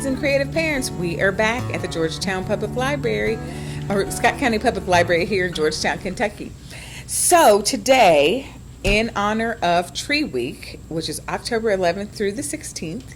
kids and creative parents. We are back at the Georgetown Public Library, or Scott County Public Library here in Georgetown, Kentucky. So today, in honor of Tree Week, which is October 11th through the 16th,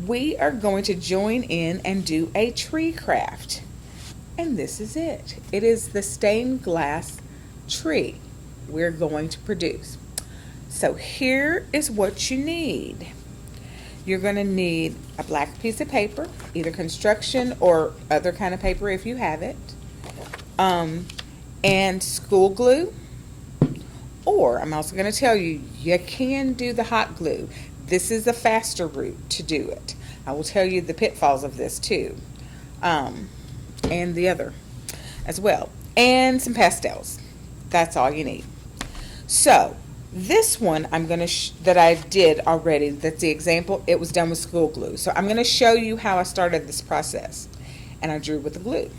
we are going to join in and do a tree craft. And this is it. It is the stained glass tree we're going to produce. So here is what you need. You're going to need a black piece of paper, either construction or other kind of paper if you have it, and school glue, or I'm also going to tell you, you can do the hot glue. This is the faster route to do it. I will tell you the pitfalls of this too, and the other as well, and some pastels. That's all you need. So this one I'm going to that I did already, that's the example, it was done with school glue. So I'm going to show you how I started this process, and I drew with the glue.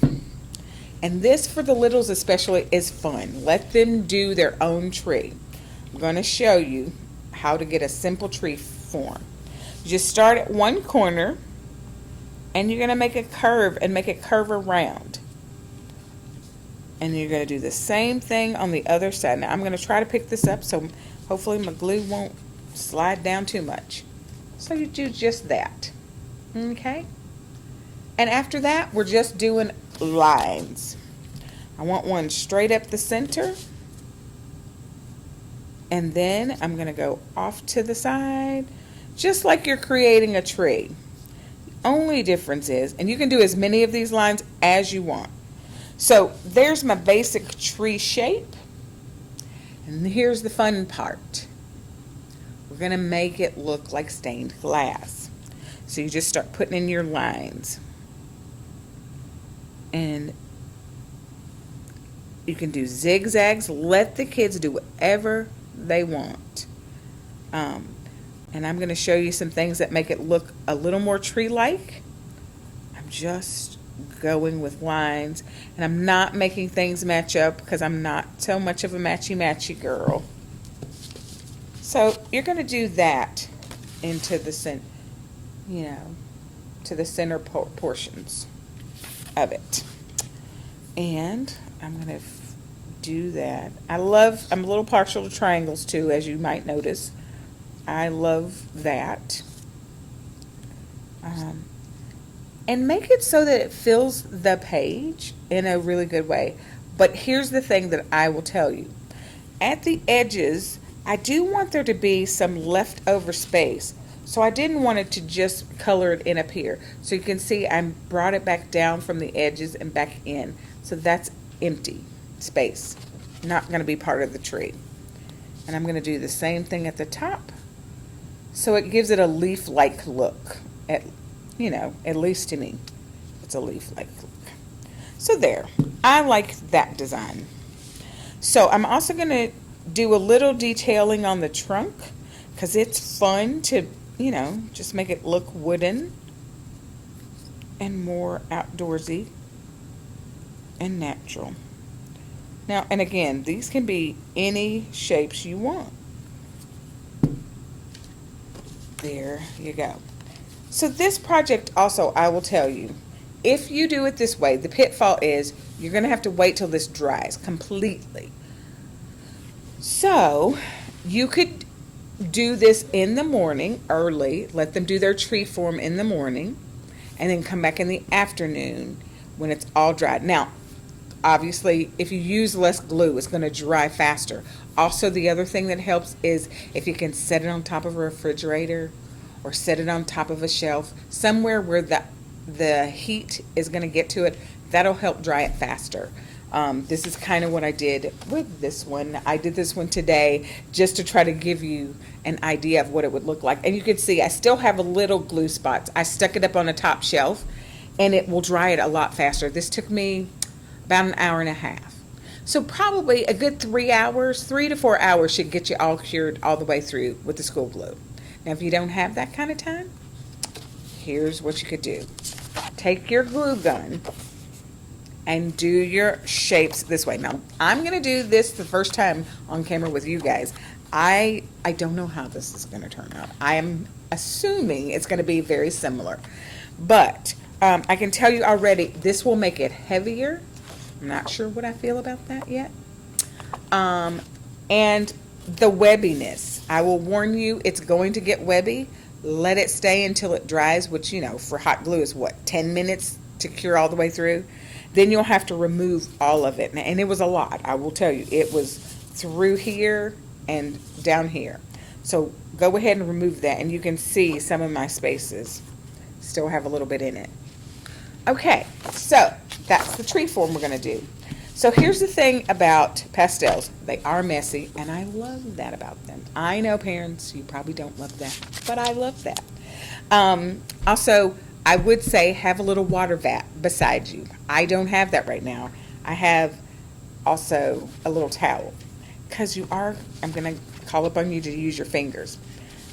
And this, for the littles especially, is fun. Let them do their own tree. I'm going to show you how to get a simple tree form. You just start at one corner, and you're going to make a curve and make it curve around. And you're going to do the same thing on the other side. Now I'm going to try to pick this up so hopefully my glue won't slide down too much. So you do just that. Okay? And after that, we're just doing lines. I want one straight up the center. And then I'm going to go off to the side, just like you're creating a tree. The only difference is, and you can do as many of these lines as you want. So there's my basic tree shape, and here's the fun part. We're going to make it look like stained glass. So you just start putting in your lines, and you can do zigzags. Let the kids do whatever they want. And I'm going to show you some things that make it look a little more tree-like. I'm just going with lines, and I'm not making things match up because I'm not so much of a matchy-matchy girl. So you're going to do that into the to the center portions of it. And I'm going to do that. I'm a little partial to triangles too, as you might notice. I love that. And make it so that it fills the page in a really good way. But here's the thing that I will tell you. At the edges, I do want there to be some leftover space. So I didn't want it to just color it in up here. So you can see I brought it back down from the edges and back in. So that's empty space, not going to be part of the tree. And I'm going to do the same thing at the top. So it gives it a leaf-like look, at least to me, it's a leaf-like look. So there, I like that design. So I'm also going to do a little detailing on the trunk because it's fun to, just make it look wooden and more outdoorsy and natural. Now, and again, these can be any shapes you want. There you go. So this project also, I will tell you, if you do it this way, the pitfall is you're going to have to wait till this dries completely. So you could do this in the morning early, let them do their tree form in the morning, and then come back in the afternoon when it's all dried. Now, obviously, if you use less glue, it's going to dry faster. Also, the other thing that helps is if you can set it on top of a refrigerator or set it on top of a shelf, somewhere where the heat is going to get to it, that'll help dry it faster. This is kind of what I did with this one. I did this one today just to try to give you an idea of what it would look like. And you can see I still have a little glue spots. I stuck it up on the top shelf, and it will dry it a lot faster. This took me about an hour and a half. So probably a good 3 hours, 3 to 4 hours should get you all cured all the way through with the school glue. Now, if you don't have that kind of time, here's what you could do. Take your glue gun and do your shapes this way. Now, I'm going to do this the first time on camera with you guys. I don't know how this is going to turn out. I am assuming it's going to be very similar. But I can tell you already, this will make it heavier. I'm not sure what I feel about that yet. And the webbiness, I will warn you, it's going to get webby. Let it stay until it dries, which, you know, for hot glue is what, 10 minutes to cure all the way through? Then you'll have to remove all of it. And it was a lot, I will tell you. It was through here and down here. So go ahead and remove that, and you can see some of my spaces still have a little bit in it. Okay, so that's the tree form we're going to do. So here's the thing about pastels. They are messy, and I love that about them. I know, parents, you probably don't love that, but I love that. Also, I would say have a little water vat beside you. I don't have that right now. I have also a little towel, because I'm going to call upon you to use your fingers.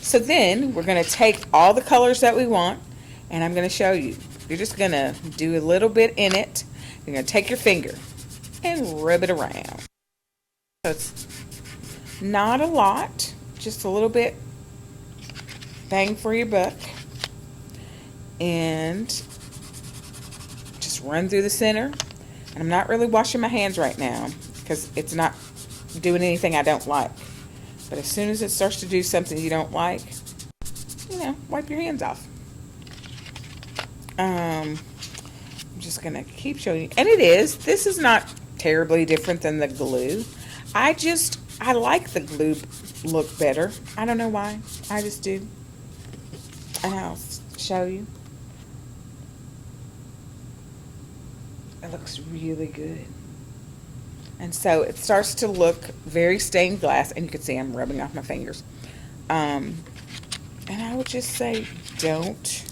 So then we're going to take all the colors that we want, and I'm going to show you. You're just going to do a little bit in it. You're going to take your finger and rub it around. So it's not a lot, just a little bit bang for your buck. And just run through the center. And I'm not really washing my hands right now because it's not doing anything I don't like. But as soon as it starts to do something you don't like, you know, wipe your hands off. I'm just going to keep showing you. And this is not terribly different than the glue. I like the glue look better. I don't know why. I just do. And I'll show you. It looks really good. And so it starts to look very stained glass, and you can see I'm rubbing off my fingers. And I would just say don't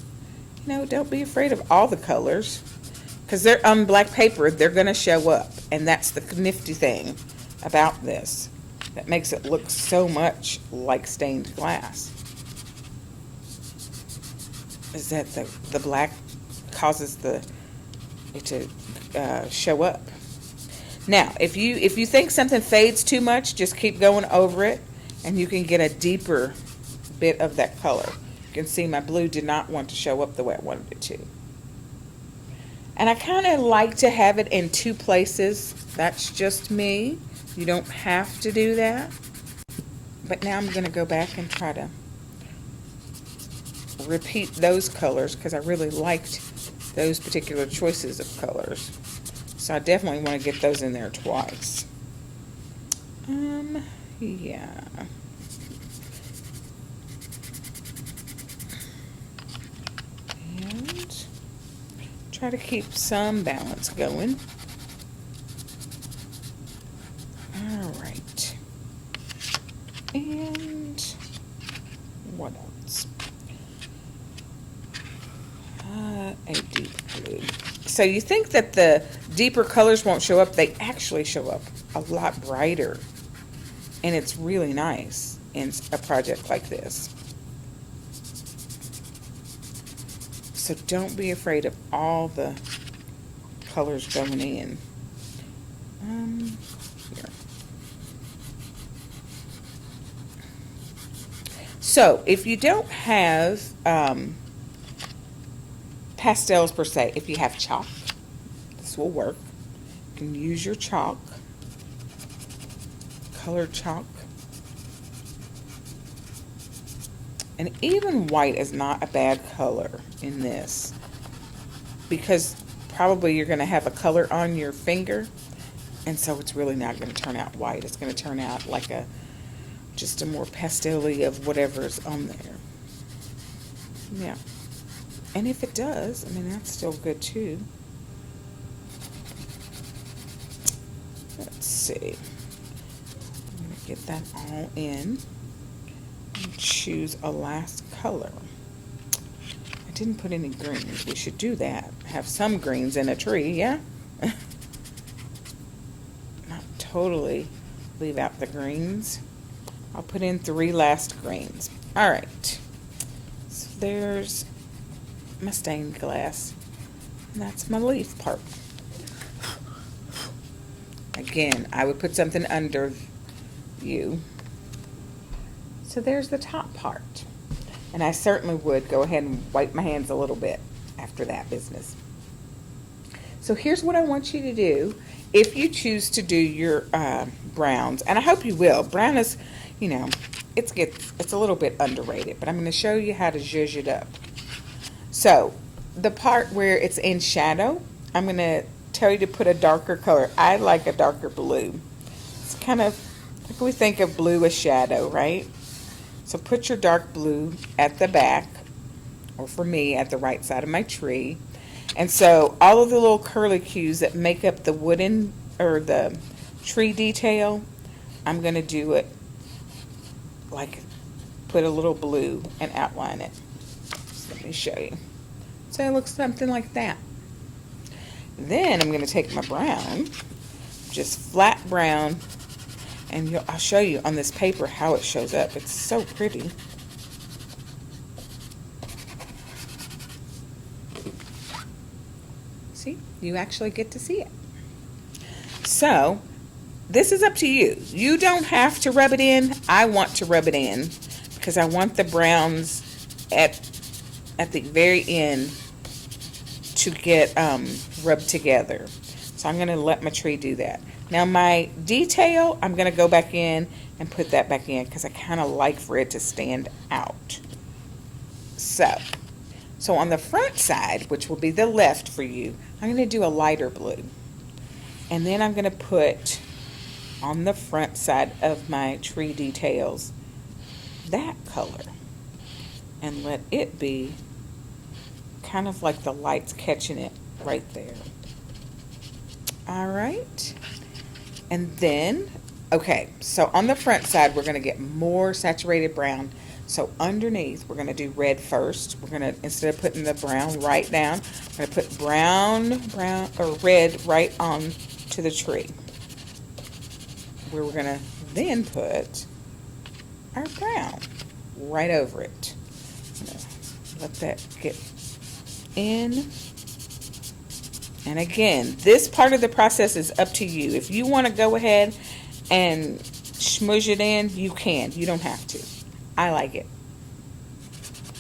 be afraid of all the colors, because they're on black paper, they're going to show up. And that's the nifty thing about this that makes it look so much like stained glass, is that the black causes it to show up. Now, if you think something fades too much, just keep going over it, and you can get a deeper bit of that color. You can see my blue did not want to show up the way I wanted it to. And I kind of like to have it in two places. That's just me. You don't have to do that. But now I'm going to go back and try to repeat those colors, because I really liked those particular choices of colors. So I definitely want to get those in there twice. Yeah. And try to keep some balance going. All right. And what else? A deep blue. So you think that the deeper colors won't show up. They actually show up a lot brighter. And it's really nice in a project like this. So don't be afraid of all the colors going in. Here. So if you don't have pastels per se, if you have chalk, this will work. You can use your chalk, colored chalk. And even white is not a bad color in this, because probably you're going to have a color on your finger, and so it's really not going to turn out white. It's going to turn out like just a more pastel-y of whatever's on there. Yeah. And if it does, I mean, that's still good too. Let's see. I'm going to get that all in. Choose a last color. I didn't put any greens. We should do that. Have some greens in a tree, yeah? Not totally leave out the greens. I'll put in 3 last greens. All right. So there's my stained glass. And that's my leaf part. Again, I would put something under you. So there's the top part. And I certainly would go ahead and wipe my hands a little bit. after that business. So here's what I want you to do if you choose to do your browns, and I hope you will. Brown is, you know, it's a little bit underrated, but I'm going to show you how to zhuzh it up. So the part where it's in shadow, I'm going to tell you to put a darker color. I like a darker blue. It's kind of like we think of blue as shadow, right? So put your dark blue at the back, or for me, at the right side of my tree. And so all of the little curlicues that make up the wooden or the tree detail, I'm going to do it like put a little blue and outline it. So let me show you. So it looks something like that. Then I'm going to take my brown, just flat brown, and I'll show you on this paper how it shows up. It's so pretty. See, you actually get to see it. So this is up to you. You don't have to rub it in. I want to rub it in because I want the browns at the very end to get rubbed together. So I'm going to let my tree do that. Now my detail, I'm going to go back in and put that back in because I kind of like for it to stand out. So on the front side, which will be the left for you, I'm going to do a lighter blue. And then I'm going to put on the front side of my tree details that color. And let it be kind of like the light's catching it right there. All right. And then, okay, so on the front side, we're going to get more saturated brown. So underneath, we're going to do red first. We're going to, instead of putting the brown right down, we're going to put brown, or red right on to the tree. Where we're going to then put our brown right over it. Let that get in. And again, this part of the process is up to you. If you want to go ahead and smudge it in, you can. You don't have to. I like it.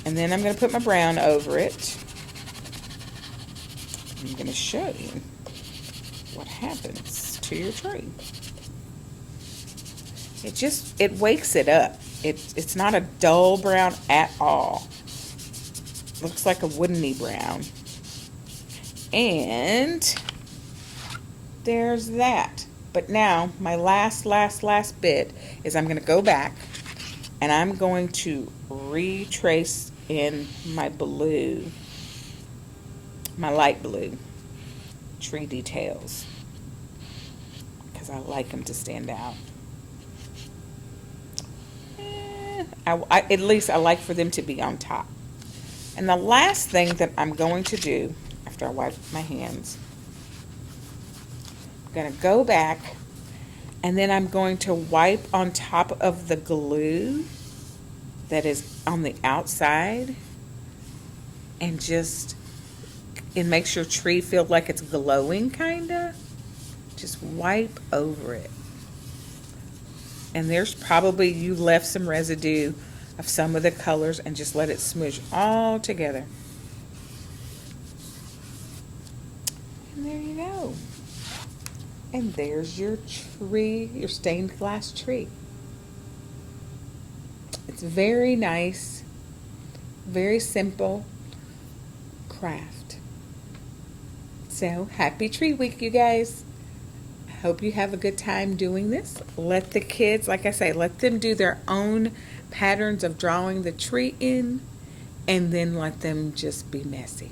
And then I'm going to put my brown over it. I'm going to show you what happens to your tree. It wakes it up. It's not a dull brown at all. Looks like a woodeny brown. And there's that. But now my last bit is I'm going to go back and I'm going to retrace in my blue, my light blue tree details because I like them to stand out. At least I like for them to be on top. And the last thing that I'm going to do after I wipe my hands, I'm going to go back and then I'm going to wipe on top of the glue that is on the outside and makes your tree feel like it's glowing, kinda. Just wipe over it. And there's probably, you left some residue of some of the colors, and just let it smoosh all together. And there you go. And there's your tree, your stained glass tree. It's very nice, very simple craft. So happy Tree Week, you guys. I hope you have a good time doing this. Let the kids, like I say, let them do their own patterns of drawing the tree in, and then let them just be messy.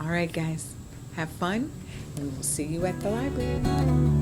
All right, guys, have fun, and we'll see you at the library.